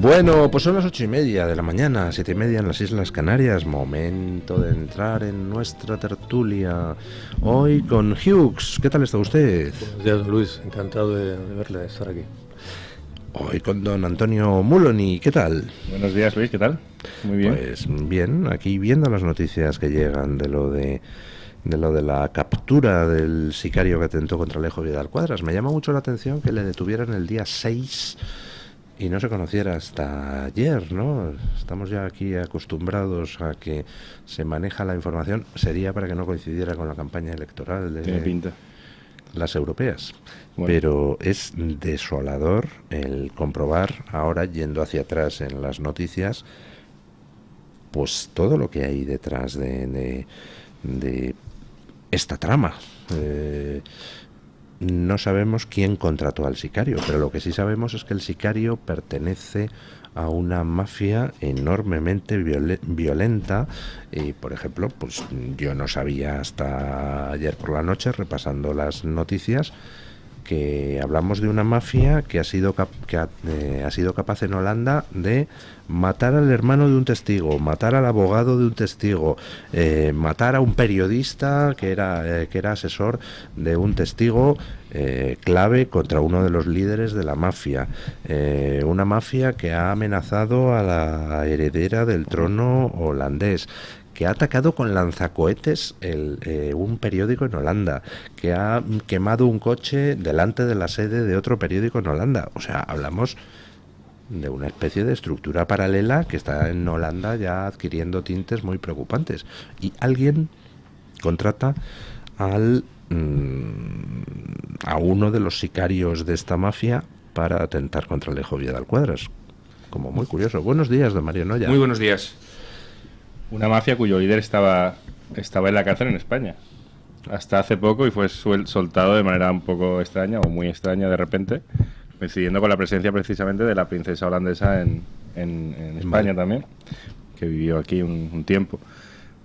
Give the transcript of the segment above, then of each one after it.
Bueno, pues son las 8:30 de la mañana, 7:30 en las Islas Canarias. Momento de entrar en nuestra tertulia. Hoy con Hughes. ¿Qué tal está usted? Buenos días, Luis. Encantado de verle, de estar aquí. Hoy con don Antonio Muloni. ¿Qué tal? Buenos días, Luis. ¿Qué tal? Muy bien. Pues bien, aquí viendo las noticias que llegan de lo de la captura del sicario que atentó contra Alejo Vidal Cuadras. Me llama mucho la atención que le detuvieran el día 6 y no se conociera hasta ayer, ¿no? Estamos ya aquí acostumbrados a que se maneja la información. Sería para que no coincidiera con la campaña electoral de Tiene pinta. Las europeas. Bueno. Pero es desolador el comprobar ahora, yendo hacia atrás en las noticias, pues todo lo que hay detrás de esta trama. No sabemos quién contrató al sicario, pero lo que sí sabemos es que el sicario pertenece a una mafia enormemente violenta. Y por ejemplo, pues yo no sabía hasta ayer por la noche, repasando las noticias, que hablamos de una mafia que ha sido capaz en Holanda de matar al hermano de un testigo, matar al abogado de un testigo, matar a un periodista que era asesor de un testigo clave contra uno de los líderes de la mafia. Una mafia que ha amenazado a la heredera del trono holandés, que ha atacado con lanzacohetes un periódico en Holanda, que ha quemado un coche delante de la sede de otro periódico en Holanda. O sea, hablamos de una especie de estructura paralela que está en Holanda ya adquiriendo tintes muy preocupantes. Y alguien contrata a uno de los sicarios de esta mafia para atentar contra Alejo Vidal Cuadras. Como muy curioso. Buenos días, don Mario Noya. Muy buenos días. Una mafia cuyo líder estaba en la cárcel en España hasta hace poco y fue soltado de manera un poco extraña o muy extraña de repente, coincidiendo con la presencia precisamente de la princesa holandesa en España también, que vivió aquí un tiempo.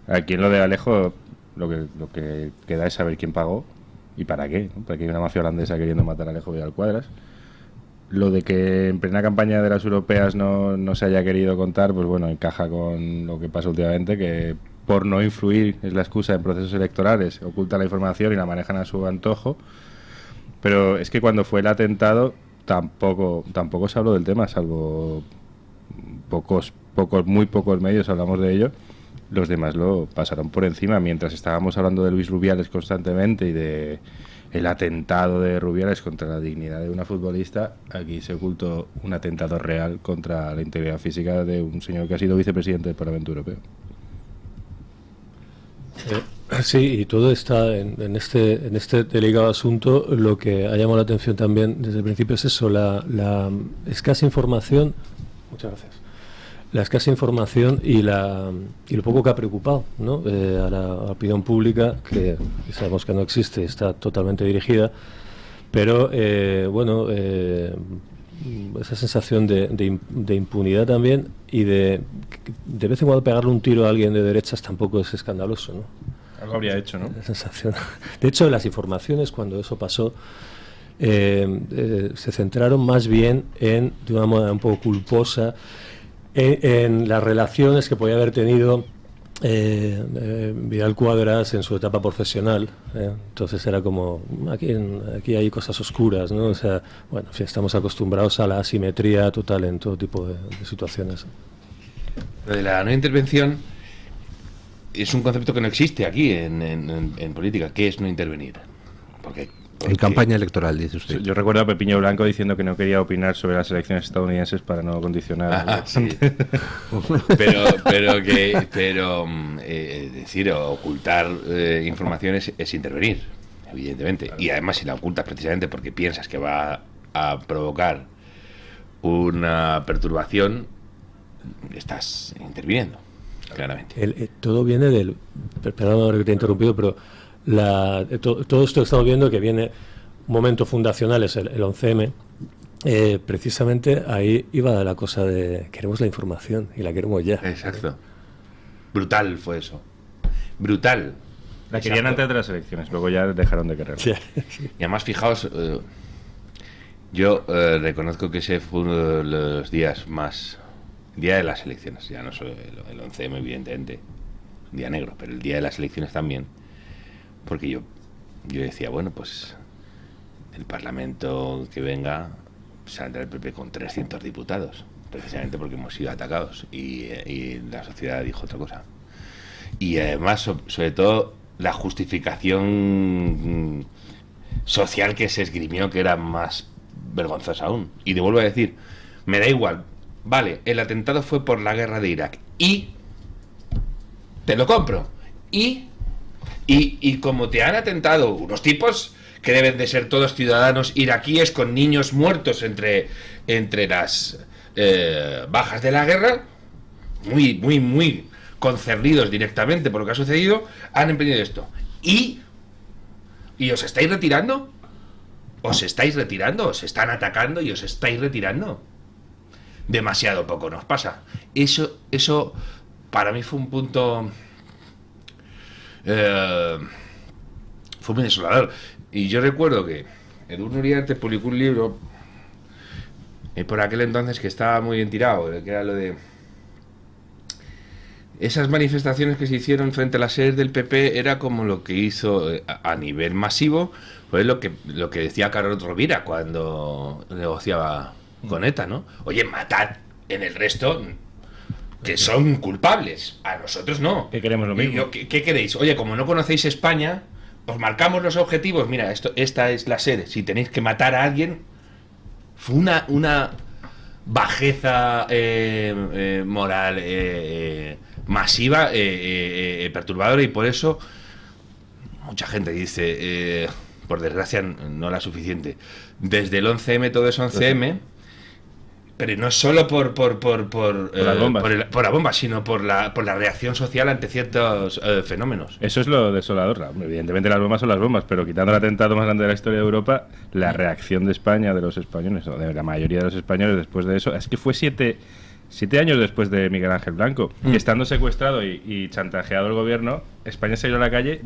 Aquí en lo de Alejo lo que queda es saber quién pagó y para qué, ¿no? Para que hay una mafia holandesa queriendo matar a Alejo Vidal Cuadras. Lo de que en plena campaña de las europeas no se haya querido contar, pues bueno, encaja con lo que pasa últimamente, que por no influir es la excusa en procesos electorales, ocultan la información y la manejan a su antojo. Pero es que cuando fue el atentado tampoco se habló del tema, salvo muy pocos medios hablamos de ello. Los demás lo pasaron por encima, mientras estábamos hablando de Luis Rubiales constantemente y de el atentado de Rubiales contra la dignidad de una futbolista. Aquí se ocultó un atentado real contra la integridad física de un señor que ha sido vicepresidente del Parlamento Europeo. Sí, y todo está en este delicado asunto. Lo que ha llamado la atención también desde el principio es eso, la escasa información. Muchas gracias. La escasa información y lo poco que ha preocupado, ¿no? A la opinión pública, que sabemos que no existe, está totalmente dirigida, pero esa sensación de impunidad también, y de vez en cuando pegarle un tiro a alguien de derechas tampoco es escandaloso, ¿no? Algo habría hecho, ¿no? La sensación. De hecho, las informaciones cuando eso pasó se centraron más bien de una manera un poco culposa en las relaciones que podía haber tenido Vidal Cuadras en su etapa profesional. Entonces era como, aquí hay cosas oscuras, ¿no? O sea, bueno, en fin, estamos acostumbrados a la asimetría total en todo tipo de situaciones. Lo de la no intervención es un concepto que no existe aquí en política. ¿Qué es no intervenir? Porque en campaña electoral, dice usted. Yo recuerdo a Pepiño Blanco diciendo que no quería opinar sobre las elecciones estadounidenses para no condicionar. Sí. pero decir, ocultar informaciones es intervenir, evidentemente. Y además, si la ocultas precisamente porque piensas que va a provocar una perturbación, estás interviniendo, claramente. Todo viene del... Perdón que te he interrumpido, pero todo esto que estamos viendo, que viene un momento fundacional, es el 11M. Precisamente ahí iba la cosa de queremos la información y la queremos ya. Exacto. Brutal fue eso. Brutal. La querían antes de las elecciones, luego ya dejaron de quererla. Sí. Y además, fijaos, Yo reconozco que ese fue uno de los días más... Día de las elecciones, ya no solo el 11M, evidentemente, un día negro, pero el día de las elecciones también, porque yo decía, bueno, pues el Parlamento que venga saldrá el PP con 300 diputados, precisamente porque hemos sido atacados y la sociedad dijo otra cosa. Y además, sobre todo, la justificación social que se esgrimió, que era más vergonzosa aún. Y te vuelvo a decir, me da igual, vale, el atentado fue por la guerra de Irak y te lo compro. Y como te han atentado unos tipos que deben de ser todos ciudadanos iraquíes con niños muertos entre las bajas de la guerra, muy concernidos directamente por lo que ha sucedido, han emprendido esto. ¿Y os estáis retirando? ¿Os están atacando y os estáis retirando? Demasiado poco nos pasa. Eso para mí fue un punto... fue muy desolador. Y yo recuerdo que Edurne Uriarte publicó un libro por aquel entonces que estaba muy bien tirado, que era lo de esas manifestaciones que se hicieron frente a las sedes del PP. Era como lo que hizo a nivel masivo, pues lo que decía Carlos Rovira cuando negociaba con ETA, ¿no? Oye, matad en el resto que son culpables, a nosotros no. Que queremos lo mismo. ¿Qué queréis? Oye, como no conocéis España, os marcamos los objetivos. Mira, esta es la sede. Si tenéis que matar a alguien, fue una bajeza moral masiva, perturbadora, y por eso mucha gente dice, por desgracia no la suficiente, desde el 11M todo es 11M, pero no es solo por la bomba, sino por la reacción social ante ciertos fenómenos. Eso es lo desolador. Evidentemente las bombas son las bombas, pero quitando el atentado más grande de la historia de Europa, la reacción de España, de los españoles, o de la mayoría de los españoles después de eso, es que fue 7 años después de Miguel Ángel Blanco, y estando secuestrado y chantajeado el gobierno, España salió a la calle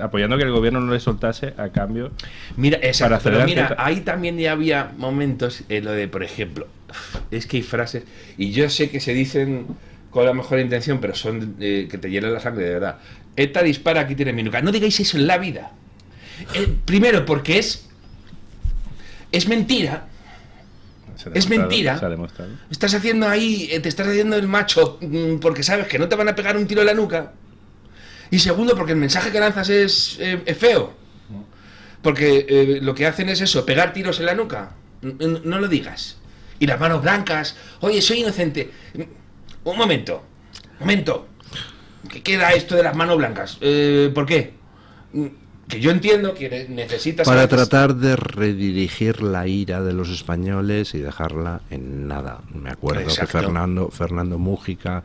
apoyando que el gobierno no le soltase a cambio. Mira, exacto, pero mira, ahí también ya había momentos en lo de, por ejemplo, es que hay frases, y yo sé que se dicen con la mejor intención, pero son que te hielan la sangre, de verdad. ETA dispara, aquí tienes mi nuca. No digáis eso en la vida. Primero, porque es mentira. Es mentira. Estás haciendo ahí, te estás haciendo el macho porque sabes que no te van a pegar un tiro en la nuca. Y segundo, porque el mensaje que lanzas es feo. Porque lo que hacen es eso, pegar tiros en la nuca. No lo digas. Y las manos blancas. Oye, soy inocente. Un momento. ¿Qué queda esto de las manos blancas? ¿Por qué? Que yo entiendo que necesitas... Para tratar de redirigir la ira de los españoles y dejarla en nada. Me acuerdo que Fernando Mújica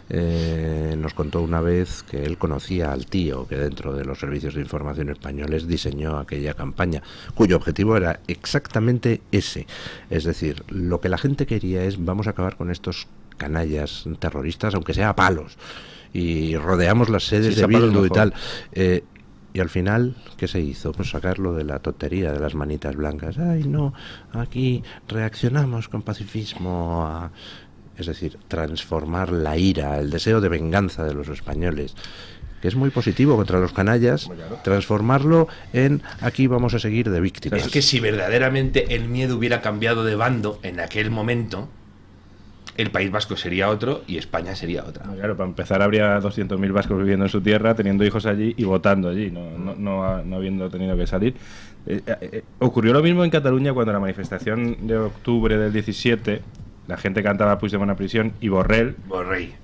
nos contó una vez que él conocía al tío que dentro de los servicios de información españoles diseñó aquella campaña, cuyo objetivo era exactamente ese. Es decir, lo que la gente quería es: vamos a acabar con estos canallas terroristas, aunque sea a palos. Y rodeamos las sedes de Bildu y tal. Y al final, ¿qué se hizo? Pues sacarlo de la tontería de las manitas blancas. Ay, no, aquí reaccionamos con pacifismo. Es decir, transformar la ira, el deseo de venganza de los españoles, que es muy positivo contra los canallas, transformarlo en aquí vamos a seguir de víctimas. Es que si verdaderamente el miedo hubiera cambiado de bando en aquel momento, el País Vasco sería otro y España sería otra. Claro, para empezar habría 200.000 vascos viviendo en su tierra, teniendo hijos allí y votando allí, no habiendo tenido que salir. Ocurrió lo mismo en Cataluña cuando la manifestación de octubre del 17, la gente cantaba Puigdemont a prisión y Borrell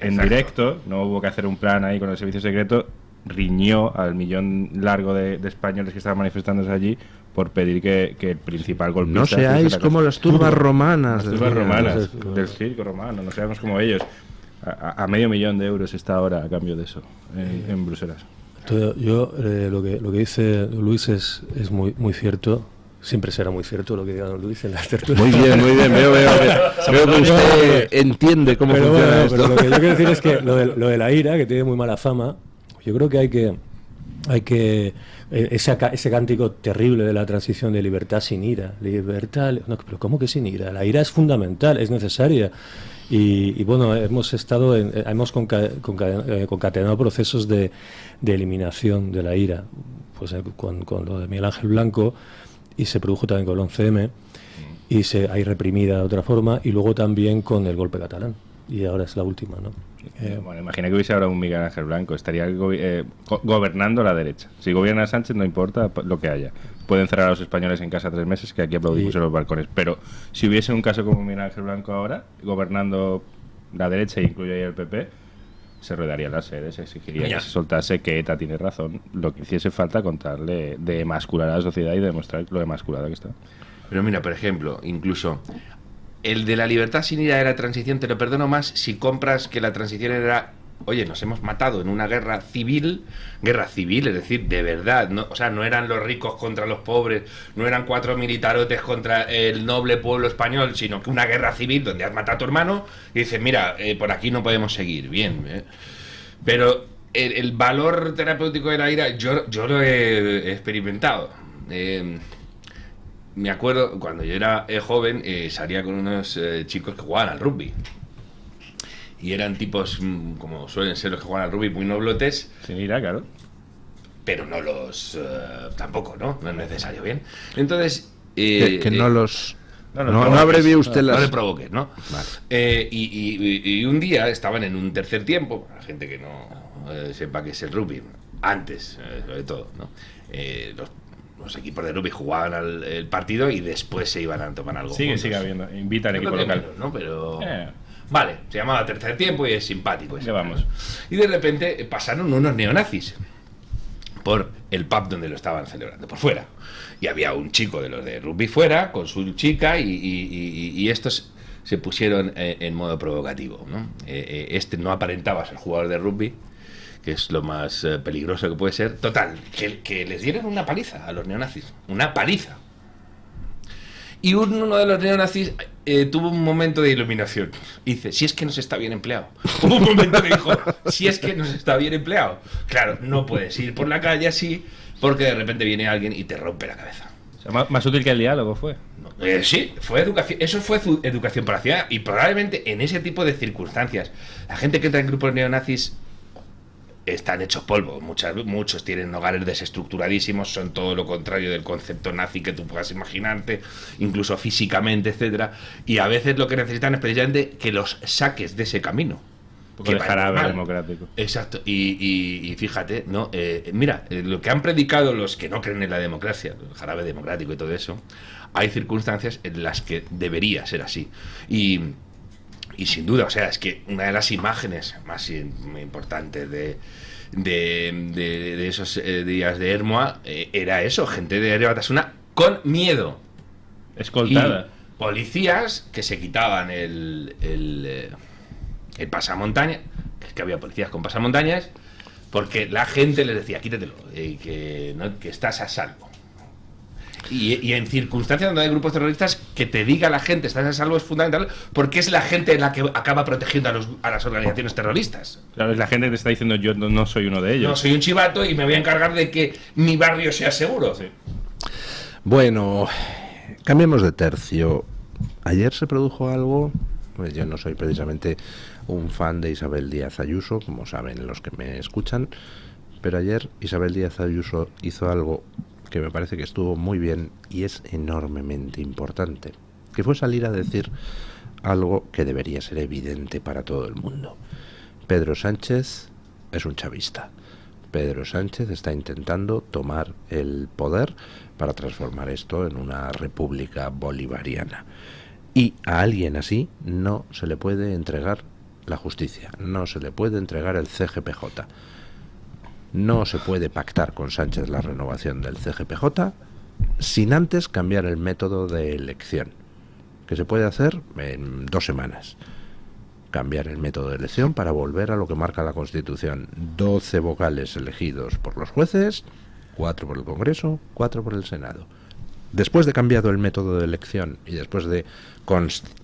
en directo, no hubo que hacer un plan ahí con el servicio secreto, riñó al millón largo de españoles que estaban manifestándose allí por pedir que el principal golpista... No seáis como las turbas romanas. Las turbas romanas del circo romano, no seamos como ellos. A 500.000 de euros está ahora a cambio de eso en Bruselas. Entonces, lo que dice Luis es muy cierto. Siempre será muy cierto lo que diga don Luis en la tertulia. Muy bien. Veo que usted entiende cómo funciona esto. Pero lo que yo quiero decir es que lo de la ira, que tiene muy mala fama, yo creo que hay que hay que ese cántico terrible de la transición de libertad sin ira, no, pero ¿cómo que sin ira? La ira es fundamental, es necesaria. Y bueno, hemos concatenado procesos de eliminación de la ira, pues con lo de Miguel Ángel Blanco, y se produjo también con el 11M, y hay reprimida de otra forma, y luego también con el golpe catalán, y ahora es la última, ¿no? Bueno, imagina que hubiese ahora un Miguel Ángel Blanco, estaría gobernando la derecha. Si gobierna Sánchez no importa lo que haya. Pueden cerrar a los españoles en casa 3 meses, que aquí aplaudimos en los balcones. Pero si hubiese un caso como Miguel Ángel Blanco ahora, gobernando la derecha, incluye ahí el PP, se rodarían las sedes, se exigiría que se soltase, que ETA tiene razón, lo que hiciese falta contarle de emascular a la sociedad y de demostrar lo emasculada que está. Pero mira, por ejemplo, incluso el de la libertad sin ira de la transición te lo perdono más si compras que la transición era, oye, nos hemos matado en una guerra civil, es decir, de verdad, ¿no? O sea, no eran los ricos contra los pobres, no eran 4 militarotes contra el noble pueblo español, sino que una guerra civil donde has matado a tu hermano y dices, mira, por aquí no podemos seguir, bien, pero el valor terapéutico de la ira, yo lo he experimentado. Me acuerdo, cuando yo era joven, salía con unos chicos que jugaban al rugby. Y eran tipos, como suelen ser los que juegan al rugby, muy noblotes. Sin ira, claro. Pero no los... tampoco, ¿no? No es necesario, ¿bien? Entonces... que no los... No abrevié usted las... No le provoques, ¿no? Vale. Y un día estaban en un tercer tiempo, para la gente que no sepa qué es el rugby, antes, sobre todo, ¿no? Los equipos de rugby jugaban el partido y después se iban a tomar algo. Sigue habiendo. Invita al equipo local. Menos, ¿no? Pero... Vale, se llamaba tercer tiempo y es simpático. Ya vamos. Y de repente pasaron unos neonazis por el pub donde lo estaban celebrando, por fuera. Y había un chico de los de rugby fuera con su chica y estos se pusieron en modo provocativo, ¿no? Este no aparentaba ser jugador de rugby, que es lo más peligroso que puede ser. Total, que les dieron una paliza a los neonazis. Una paliza. Y uno de los neonazis tuvo un momento de iluminación. Y dice, si es que nos está bien empleado. Hubo un momento que dijo, si es que nos está bien empleado. Claro, no puedes ir por la calle así, porque de repente viene alguien y te rompe la cabeza. O sea, más útil que el diálogo fue. Sí, fue educación. Eso fue educación para la ciudad. Y probablemente en ese tipo de circunstancias, la gente que entra en grupos neonazis están hechos polvo. Muchos tienen hogares desestructuradísimos, son todo lo contrario del concepto nazi que tú puedas imaginarte, incluso físicamente, etcétera. Y a veces lo que necesitan es precisamente que los saques de ese camino. Un poco de jarabe democrático. Exacto. Y fíjate, ¿no? Mira, lo que han predicado los que no creen en la democracia, el jarabe democrático y todo eso, hay circunstancias en las que debería ser así. Y sin duda, o sea, es que una de las imágenes más importantes de esos días de Hermoa era eso, gente de Área Batasuna con miedo. Escoltada. Y policías que se quitaban el pasamontañas, que había policías con pasamontañas, porque la gente les decía, quítatelo, que estás a salvo. Y en circunstancias donde hay grupos terroristas, que te diga la gente estás a salvo es fundamental, porque es la gente la que acaba protegiendo a las organizaciones terroristas. Claro, es la gente que te está diciendo, yo no soy uno de ellos. No soy un chivato y me voy a encargar de que mi barrio sea seguro. Sí. Bueno, cambiemos de tercio. Ayer se produjo algo, pues yo no soy precisamente un fan de Isabel Díaz Ayuso, como saben los que me escuchan, pero ayer Isabel Díaz Ayuso hizo algo que me parece que estuvo muy bien y es enormemente importante, que fue salir a decir algo que debería ser evidente para todo el mundo. Pedro Sánchez es un chavista. Pedro Sánchez está intentando tomar el poder para transformar esto en una república bolivariana. Y a alguien así no se le puede entregar la justicia, no se le puede entregar el CGPJ. No se puede pactar con Sánchez la renovación del CGPJ sin antes cambiar el método de elección, que se puede hacer en 2 semanas. Cambiar el método de elección para volver a lo que marca la Constitución. 12 vocales elegidos por los jueces, 4 por el Congreso, 4 por el Senado. Después de cambiado el método de elección y después de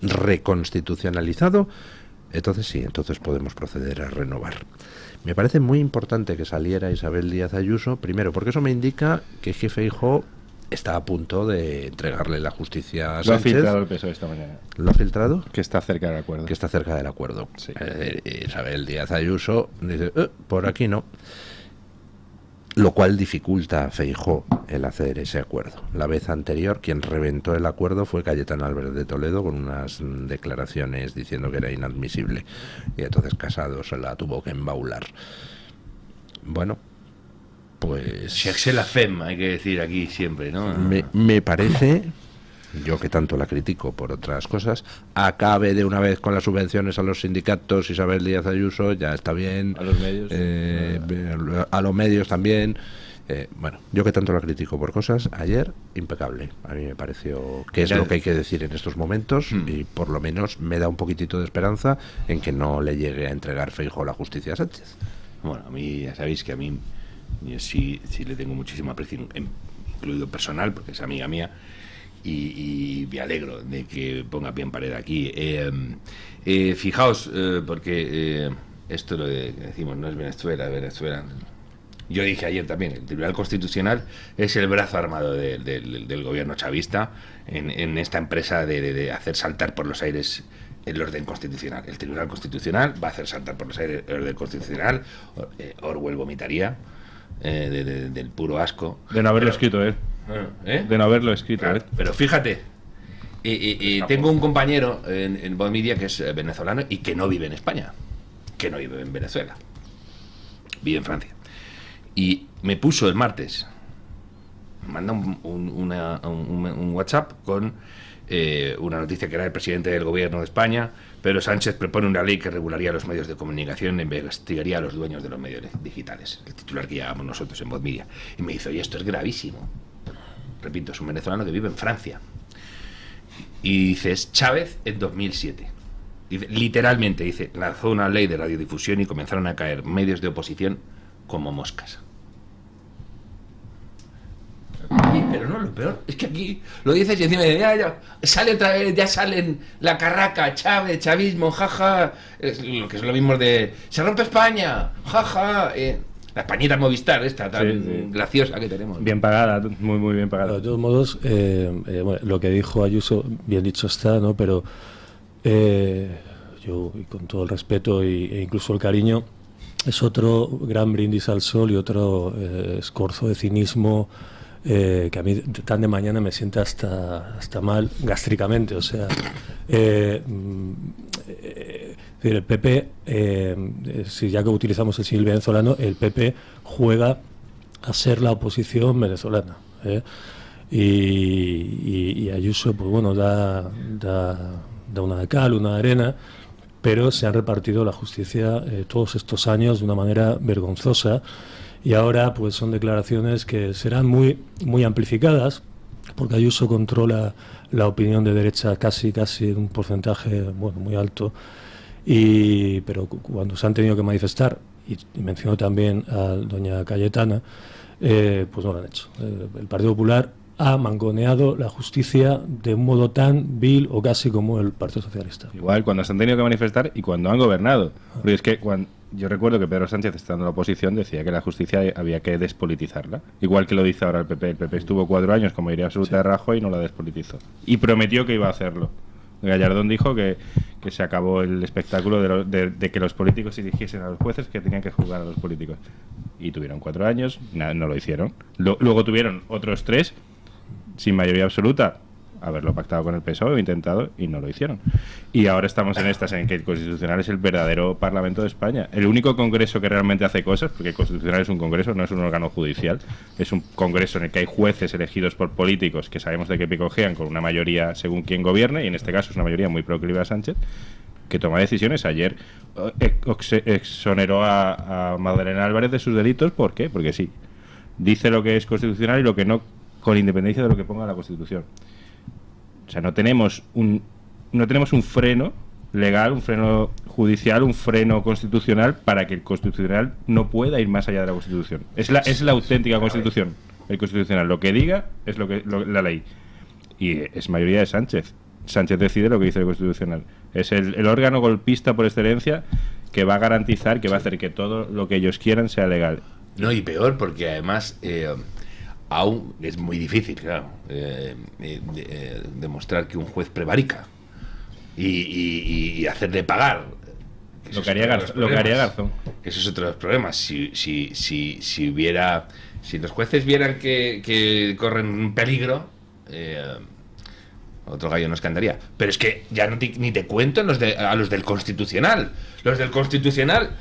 reconstitucionalizado, Entonces sí, entonces podemos proceder a renovar. Me parece muy importante que saliera Isabel Díaz Ayuso, primero, porque eso me indica que Feijóo está a punto de entregarle la justicia a Sánchez. Lo ha filtrado el PSOE esta mañana. ¿Lo ha filtrado? Que está cerca del acuerdo. Que está cerca del acuerdo. Sí. Isabel Díaz Ayuso dice, por aquí no. Lo cual dificulta a Feijóo el hacer ese acuerdo. La vez anterior, quien reventó el acuerdo fue Cayetano Álvarez de Toledo con unas declaraciones diciendo que era inadmisible. Y entonces Casado se la tuvo que embaular. Bueno, pues... Si Axel la FEM, hay que decir aquí siempre, ¿no? Me parece... Yo que tanto la critico por otras cosas, acabe de una vez con las subvenciones a los sindicatos. Isabel Díaz Ayuso, ya está bien. A los medios. A los medios también. Bueno, yo que tanto la critico por cosas, ayer impecable. A mí me pareció que es lo que hay que decir en estos momentos y por lo menos me da un poquitito de esperanza en que no le llegue a entregar Feijóo la justicia a Sánchez. Bueno, a mí ya sabéis que a mí yo sí le tengo muchísimo aprecio, incluido personal, porque es amiga mía. Y me alegro de que ponga pie en pared aquí. Fijaos, porque esto lo decimos, no es Venezuela. Yo dije ayer también, el Tribunal Constitucional es el brazo armado del gobierno chavista en esta empresa de hacer saltar por los aires el orden constitucional. El Tribunal Constitucional va a hacer saltar por los aires el orden constitucional. Orwell vomitaría del puro asco. De no haberlo escrito él. De no haberlo escrito, claro, pero fíjate, tengo un compañero en Voz Media que es venezolano y que no vive en España, que no vive en Venezuela, vive en Francia, y me puso el martes, me manda un WhatsApp con una noticia que era el presidente del gobierno de España: Pedro Sánchez propone una ley que regularía los medios de comunicación e investigaría a los dueños de los medios digitales. El titular que llevamos nosotros en Voz Media. Y me dice, oye, esto es gravísimo. Repito, es un venezolano que vive en Francia. Y dice, es Chávez en 2007. Dice, literalmente, dice, lanzó una ley de radiodifusión y comenzaron a caer medios de oposición como moscas. Pero no, lo peor es que aquí lo dices y encima ya sale otra vez, ya salen la carraca, Chávez, chavismo, jaja, lo que es lo mismo de se rompe España, jaja, la Españita Movistar esta tan graciosa que tenemos. Bien pagada, muy muy bien pagada. De todos modos, bueno, lo que dijo Ayuso, bien dicho está, ¿no? Pero yo, y con todo el respeto e incluso el cariño, es otro gran brindis al sol y otro escorzo de cinismo que a mí tan de mañana me sienta hasta mal gástricamente. O sea, el PP, si ya que utilizamos el símil venezolano, el PP juega a ser la oposición venezolana, y Ayuso, pues bueno, da una de cal, una de arena, pero se han repartido la justicia todos estos años de una manera vergonzosa. Y ahora pues son declaraciones que serán muy amplificadas, porque Ayuso controla la opinión de derecha casi en un porcentaje muy alto, pero cuando se han tenido que manifestar, y menciono también a doña Cayetana, pues no lo han hecho. El Partido Popular ha mangoneado la justicia de un modo tan vil o casi como el Partido Socialista. Igual cuando se han tenido que manifestar y cuando han gobernado. Porque es que yo recuerdo que Pedro Sánchez, estando en la oposición, decía que la justicia había que despolitizarla. Igual que lo dice ahora el PP. El PP estuvo 4 años con mayoría absoluta de Rajoy y no la despolitizó. Y prometió que iba a hacerlo. Gallardón dijo que se acabó el espectáculo de que los políticos eligiesen a los jueces, que tenían que juzgar a los políticos. Y tuvieron 4 años, no lo hicieron. Luego tuvieron otros 3 sin mayoría absoluta, haberlo pactado con el PSOE o intentado, y no lo hicieron. Y ahora estamos en estas, en que el Constitucional es el verdadero Parlamento de España. El único congreso que realmente hace cosas, porque el Constitucional es un congreso, no es un órgano judicial, es un congreso en el que hay jueces elegidos por políticos que sabemos de qué picojean con una mayoría según quien gobierne, y en este caso es una mayoría muy proclive a Sánchez, que toma decisiones. Ayer exoneró a Magdalena Álvarez de sus delitos. ¿Por qué? Porque sí. Dice lo que es constitucional y lo que no, con independencia de lo que ponga la Constitución. O sea, no tenemos un freno legal, un freno judicial, un freno constitucional para que el Constitucional no pueda ir más allá de la Constitución. Es la auténtica Constitución. El Constitucional lo que diga es la ley. Y es mayoría de Sánchez. Sánchez decide lo que dice el Constitucional. Es el órgano golpista por excelencia que va a garantizar, que va a hacer que todo lo que ellos quieran sea legal. No, y peor, porque además aún es muy difícil, claro, demostrar que un juez prevarica y hacerle pagar. Lo que haría Garzón. Que eso es otro de los problemas. Si los jueces vieran que corren peligro, otro gallo nos cantaría. Pero es que ya ni te cuento a los del Constitucional. Los del Constitucional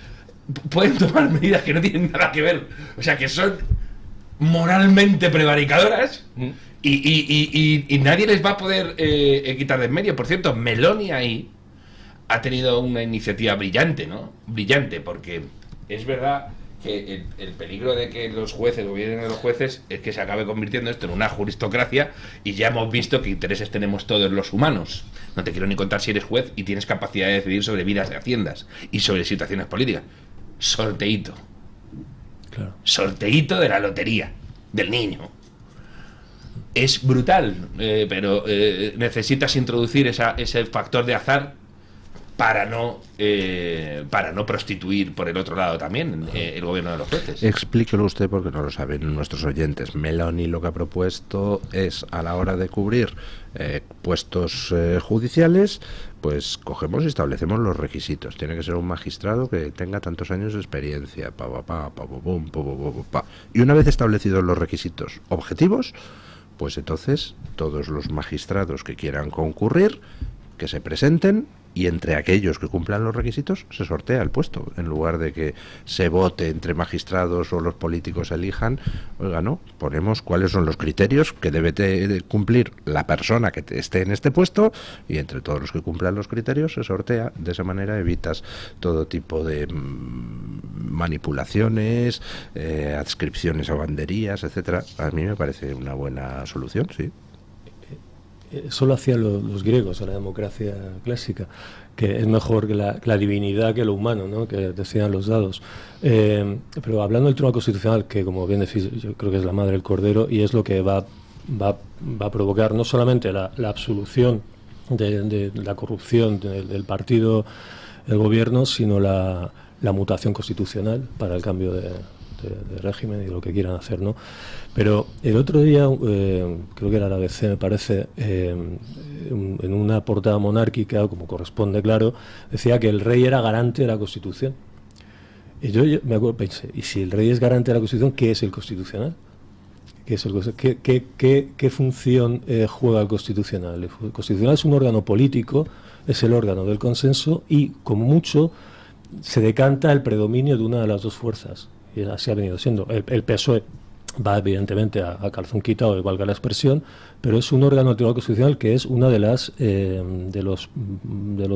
pueden tomar medidas que no tienen nada que ver. O sea, que son moralmente prevaricadoras y nadie les va a poder quitar de en medio. Por cierto, Meloni ahí ha tenido una iniciativa brillante, ¿no? Brillante, porque es verdad que el peligro de que los jueces gobiernen a los jueces es que se acabe convirtiendo esto en una juristocracia, y ya hemos visto que intereses tenemos todos los humanos. No te quiero ni contar si eres juez y tienes capacidad de decidir sobre vidas de haciendas y sobre situaciones políticas. Sorteíto. Claro. Sorteíto de la lotería del niño. Es brutal, pero necesitas introducir ese factor de azar para no prostituir por el otro lado también el gobierno de los jueces. Explíquelo usted, porque no lo saben nuestros oyentes. Meloni lo que ha propuesto es, a la hora de cubrir puestos judiciales, pues cogemos y establecemos los requisitos. Tiene que ser un magistrado que tenga tantos años de experiencia, y una vez establecidos los requisitos objetivos, pues entonces todos los magistrados que quieran concurrir, que se presenten, y entre aquellos que cumplan los requisitos se sortea el puesto, en lugar de que se vote entre magistrados o los políticos elijan. Oiga, no, ponemos cuáles son los criterios que debe de cumplir la persona que esté en este puesto, y entre todos los que cumplan los criterios se sortea. De esa manera evitas todo tipo de manipulaciones, adscripciones a banderías, etcétera. A mí me parece una buena solución, sí. Eso lo hacían los griegos en la democracia clásica, que es mejor que la divinidad que lo humano, ¿no? Que decían los dados. Pero hablando del Tribunal Constitucional, que como bien decís, yo creo que es la madre del cordero, y es lo que va a provocar no solamente la absolución de la corrupción del partido, el gobierno, sino la mutación constitucional para el cambio de régimen y lo que quieran hacer, ¿no? Pero el otro día, creo que era la ABC, me parece, en una portada monárquica, como corresponde, claro, decía que el rey era garante de la Constitución. Y yo me acuerdo, pensé, ¿y si el rey es garante de la Constitución, qué es el Constitucional? ¿Qué función juega el Constitucional? El Constitucional es un órgano político, es el órgano del consenso, y como mucho se decanta el predominio de una de las dos fuerzas. Y así ha venido siendo. El PSOE va evidentemente a calzón quitado, igual que la expresión, pero es un órgano del Tribunal Constitucional que es una de los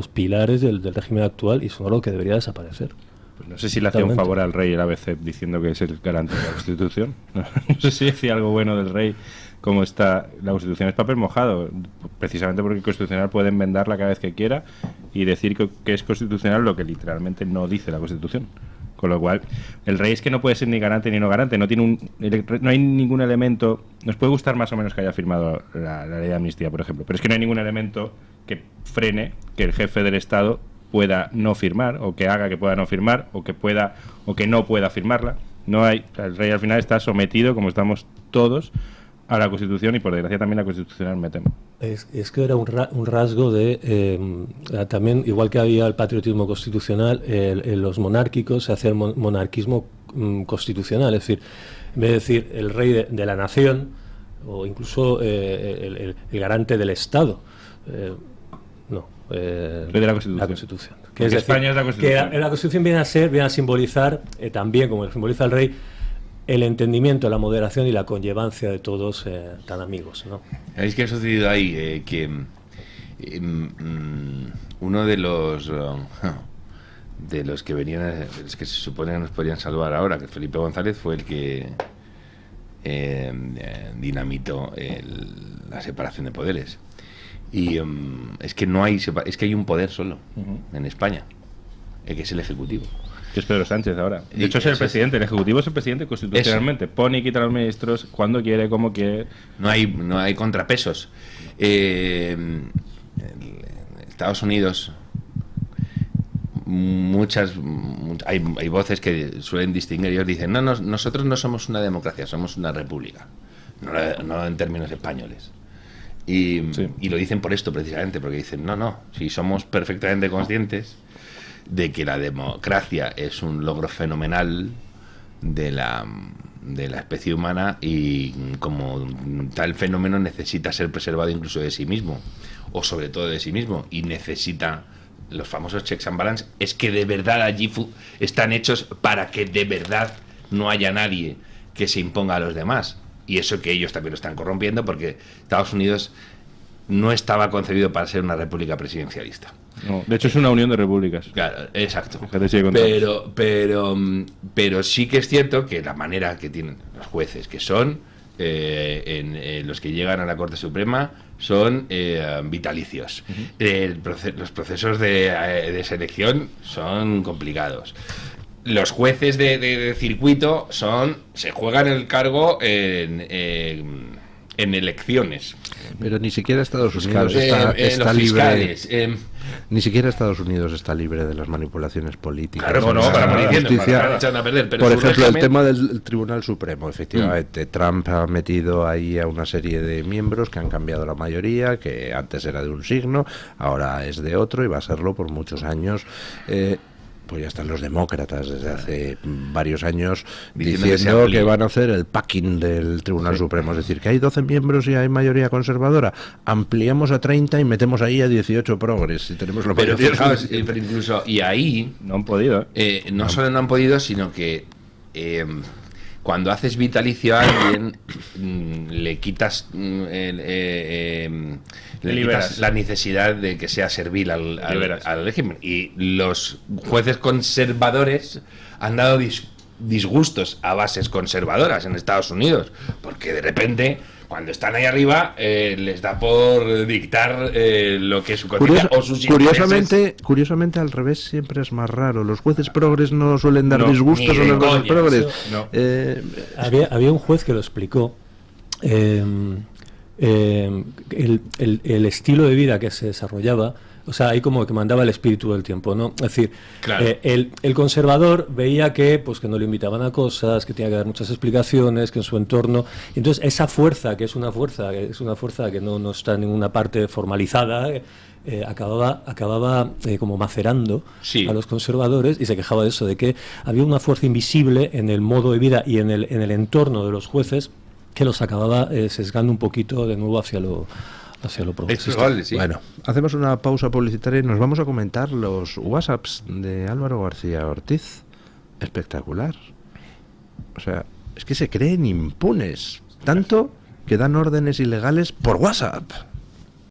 pilares del régimen actual, y es algo que debería desaparecer. Pues no sé si le hacía un favor al rey el ABC diciendo que es el garante de la Constitución. No sé si decía algo bueno del rey, como está. La Constitución es papel mojado, precisamente porque el Constitucional puede enmendarla cada vez que quiera y decir que es constitucional lo que literalmente no dice la Constitución. Con lo cual, el rey es que no puede ser ni garante ni no garante, no hay ningún elemento. Nos puede gustar más o menos que haya firmado la ley de amnistía, por ejemplo, pero es que no hay ningún elemento que frene que el jefe del Estado pueda no firmar, o que haga que pueda no firmar, o que no pueda firmarla. No hay. El rey al final está sometido, como estamos todos, a la Constitución, y por desgracia también la Constitucional, me temo. Es que era un rasgo de también, igual que había el patriotismo constitucional, en los monárquicos se hacía el monarquismo constitucional, es decir, en vez de decir el rey de la nación, o incluso el garante del Estado, rey de la Constitución. Que es decir, España es la Constitución. Que la Constitución viene a simbolizar también, como simboliza el rey, el entendimiento, la moderación y la conllevancia de todos tan amigos, ¿no? ¿Sabéis qué ha sucedido ahí? Que uno de los que venían, los que se supone que nos podrían salvar ahora, que Felipe González, fue el que dinamitó la separación de poderes. Y es que hay un poder solo en España, que es el Ejecutivo. Que es Pedro Sánchez ahora. De hecho, es el presidente. El Ejecutivo es el presidente constitucionalmente. Eso. Pone y quita a los ministros cuando quiere, como quiere. No hay contrapesos. Estados Unidos hay voces que suelen distinguir, ellos dicen, no, nosotros no somos una democracia, somos una república, no en términos españoles. Y lo dicen por esto precisamente, porque dicen, no, si somos perfectamente conscientes de que la democracia es un logro fenomenal de la especie humana, y como tal fenómeno necesita ser preservado incluso de sí mismo, o sobre todo de sí mismo, y necesita los famosos checks and balance, es que de verdad allí están hechos para que de verdad no haya nadie que se imponga a los demás. Y eso que ellos también lo están corrompiendo, porque Estados Unidos no estaba concebido para ser una república presidencialista. No, de hecho es una unión de repúlicas. Claro, exacto. Pero sí que es cierto que la manera que tienen los jueces, que son los que llegan a la Corte Suprema, son vitalicios. Los procesos de selección son complicados. Los jueces de circuito se juegan el cargo en elecciones. Pero ni siquiera Estados Unidos está libre. Ni siquiera Estados Unidos está libre de las manipulaciones políticas. Claro, no, para justicia. Por ejemplo, el tema del Tribunal Supremo, efectivamente, Trump ha metido ahí a una serie de miembros que han cambiado la mayoría, que antes era de un signo, ahora es de otro y va a serlo por muchos años. Pues ya están los demócratas desde hace varios años diciendo que van a hacer el packing del Tribunal Supremo. Es decir, que hay 12 miembros y hay mayoría conservadora. Ampliamos a 30 y metemos ahí a 18 progres. Y tenemos pero fijaos, pero incluso, y ahí... No han podido. No solo no han podido, sino que... cuando haces vitalicio a alguien, le quitas la necesidad de que sea servil al régimen. Y los jueces conservadores han dado disgustos a bases conservadoras en Estados Unidos, porque de repente, cuando están ahí arriba, les da por dictar lo que es su conciencia o sus intereses. Curiosamente, al revés siempre es más raro. Los jueces progres no suelen dar disgustos a los jueces progres. No. Había un juez que lo explicó. El estilo de vida que se desarrollaba, o sea, ahí como que mandaba el espíritu del tiempo, ¿no? Es decir, claro. El conservador veía que no le invitaban a cosas, que tenía que dar muchas explicaciones, que en su entorno, entonces esa fuerza, que es una fuerza que no está en ninguna parte formalizada, acababa como macerando a los conservadores, y se quejaba de eso, de que había una fuerza invisible en el modo de vida y en el entorno de los jueces que los acababa sesgando un poquito de nuevo hacia lo progresista. Sí. Bueno, hacemos una pausa publicitaria y nos vamos a comentar los WhatsApps de Álvaro García Ortiz. Espectacular. O sea, es que se creen impunes, tanto que dan órdenes ilegales por WhatsApp.